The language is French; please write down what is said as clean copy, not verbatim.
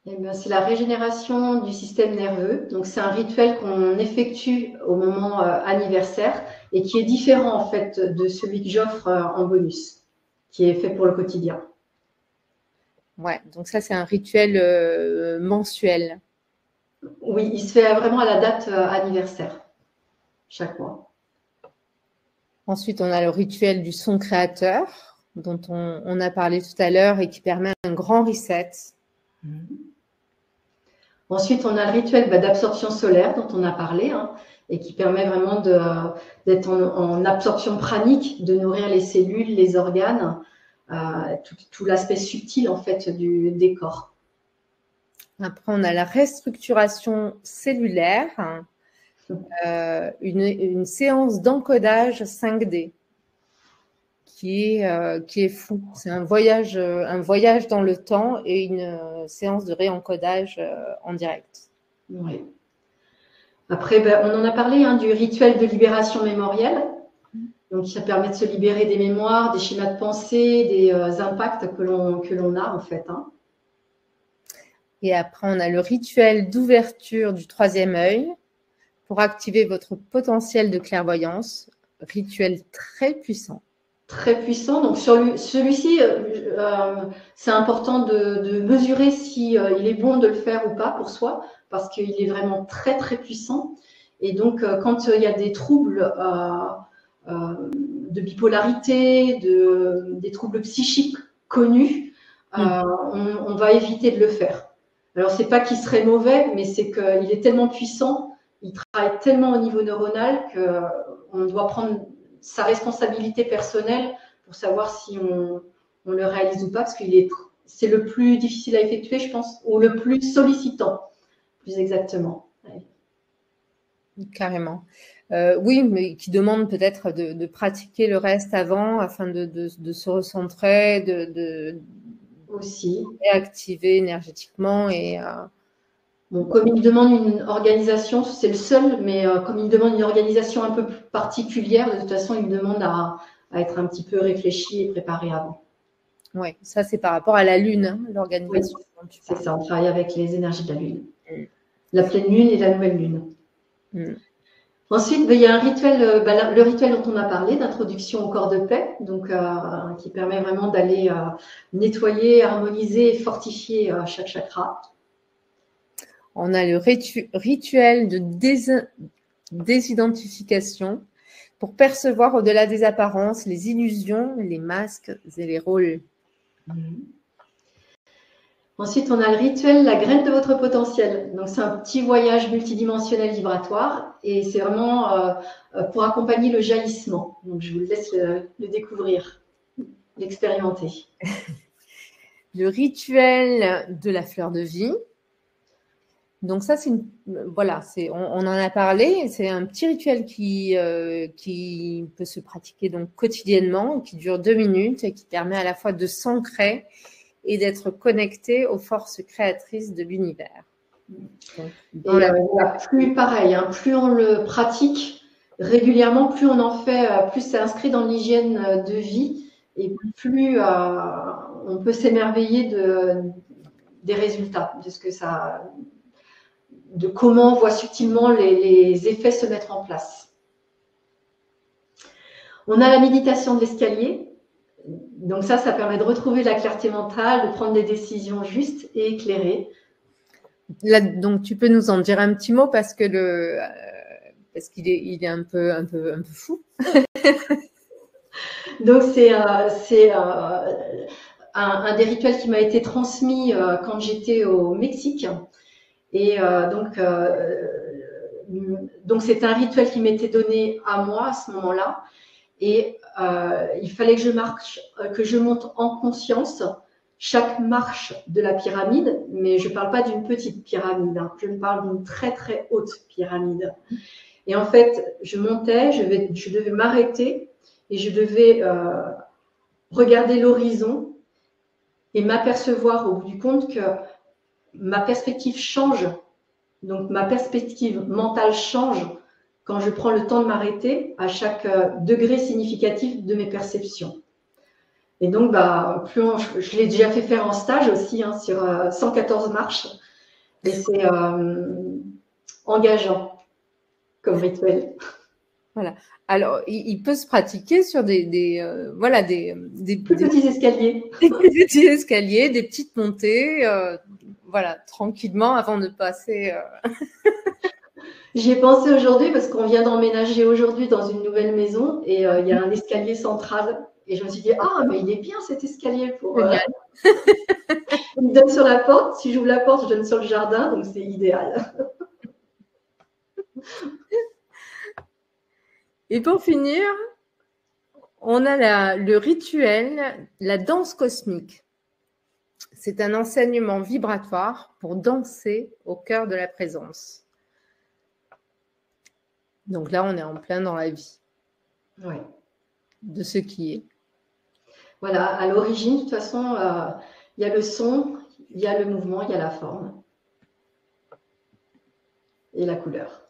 Eh bien, c'est la régénération du système nerveux. Donc, c'est un rituel qu'on effectue au moment anniversaire et qui est différent en fait de celui que j'offre en bonus, qui est fait pour le quotidien. Ouais, donc ça, c'est un rituel mensuel. Oui, il se fait vraiment à la date anniversaire, chaque mois. Ensuite, on a le rituel du son créateur, dont on a parlé tout à l'heure et qui permet un grand reset. Ensuite, on a le rituel d'absorption solaire dont on a parlé hein, et qui permet vraiment d'être en absorption pranique, de nourrir les cellules, les organes, tout l'aspect subtil en fait des corps. Après, on a la restructuration cellulaire, une séance d'encodage 5D qui est fou. C'est un voyage dans le temps et une séance de réencodage en direct. Oui. Après, on en a parlé hein, du rituel de libération mémorielle. Donc, ça permet de se libérer des mémoires, des schémas de pensée, des impacts que l'on a en fait. Hein. Et après, on a le rituel d'ouverture du troisième œil pour activer votre potentiel de clairvoyance. Rituel très puissant. Très puissant. Donc, sur celui-ci, c'est important de mesurer si il est bon de le faire ou pas pour soi, parce qu'il est vraiment très, très puissant. Et donc, quand il y a des troubles de bipolarité, des troubles psychiques connus, on va éviter de le faire. Alors, c'est pas qu'il serait mauvais, mais c'est qu'il est tellement puissant, il travaille tellement au niveau neuronal qu'on doit prendre sa responsabilité personnelle pour savoir si on le réalise ou pas, parce que c'est le plus difficile à effectuer, je pense, ou le plus sollicitant, plus exactement. Ouais. Carrément. Oui, mais qui demande peut-être de pratiquer le reste avant afin de se recentrer, de aussi réactiver énergétiquement et bon, comme il demande une organisation, c'est le seul, mais comme il demande une organisation un peu particulière, de toute façon, il demande à être un petit peu réfléchi et préparé avant. Oui, ça c'est par rapport à la Lune, hein, l'organisation. Oui, c'est ça, on travaille avec les énergies de la Lune. La pleine Lune et la nouvelle Lune. Ensuite, il y a un rituel, le rituel dont on a parlé, d'introduction au corps de paix, donc qui permet vraiment d'aller nettoyer, harmoniser et fortifier chaque chakra. On a le rituel de désidentification pour percevoir au-delà des apparences, les illusions, les masques et les rôles. Ensuite, on a le rituel La graine de votre potentiel. Donc, c'est un petit voyage multidimensionnel vibratoire et c'est vraiment pour accompagner le jaillissement. Donc, je vous laisse le découvrir, l'expérimenter. Le rituel de la fleur de vie. Donc ça, on en a parlé. C'est un petit rituel qui peut se pratiquer donc quotidiennement, qui dure 2 minutes et qui permet à la fois de s'ancrer et d'être connecté aux forces créatrices de l'univers. Plus pareil, hein, plus on le pratique régulièrement, plus on en fait, plus c'est inscrit dans l'hygiène de vie et plus on peut s'émerveiller des résultats, de comment on voit subtilement les effets se mettre en place. On a la méditation de l'escalier. Donc ça permet de retrouver la clarté mentale, de prendre des décisions justes et éclairées. Là, donc tu peux nous en dire un petit mot parce qu'il est un peu fou. Donc c'est un des rituels qui m'a été transmis quand j'étais au Mexique. Et donc c'est un rituel qui m'était donné à moi à ce moment-là. Et il fallait que je monte en conscience chaque marche de la pyramide, mais je ne parle pas d'une petite pyramide, hein, je parle d'une très très haute pyramide. Et en fait, je montais, je devais m'arrêter et je devais regarder l'horizon et m'apercevoir au bout du compte que ma perspective change. Donc ma perspective mentale change quand je prends le temps de m'arrêter à chaque degré significatif de mes perceptions. Et donc, je l'ai déjà fait faire en stage aussi, hein, sur 114 marches. Et c'est engageant comme rituel. Voilà. Alors, il peut se pratiquer sur voilà, des Petits escaliers. des petits escaliers, des petites montées, voilà, tranquillement avant de passer. J'y ai pensé aujourd'hui parce qu'on vient d'emménager aujourd'hui dans une nouvelle maison et il y a un escalier central. Et je me suis dit, ah, mais il est bien cet escalier pour. Génial. Il donne sur la porte. Si j'ouvre la porte, je donne sur le jardin, donc c'est idéal. Et pour finir, on a le rituel, la danse cosmique. C'est un enseignement vibratoire pour danser au cœur de la présence. Donc là, on est en plein dans la vie Ouais. de ce qui est. Voilà, à l'origine, de toute façon, il y a le son, il y a le mouvement, il y a la forme et la couleur.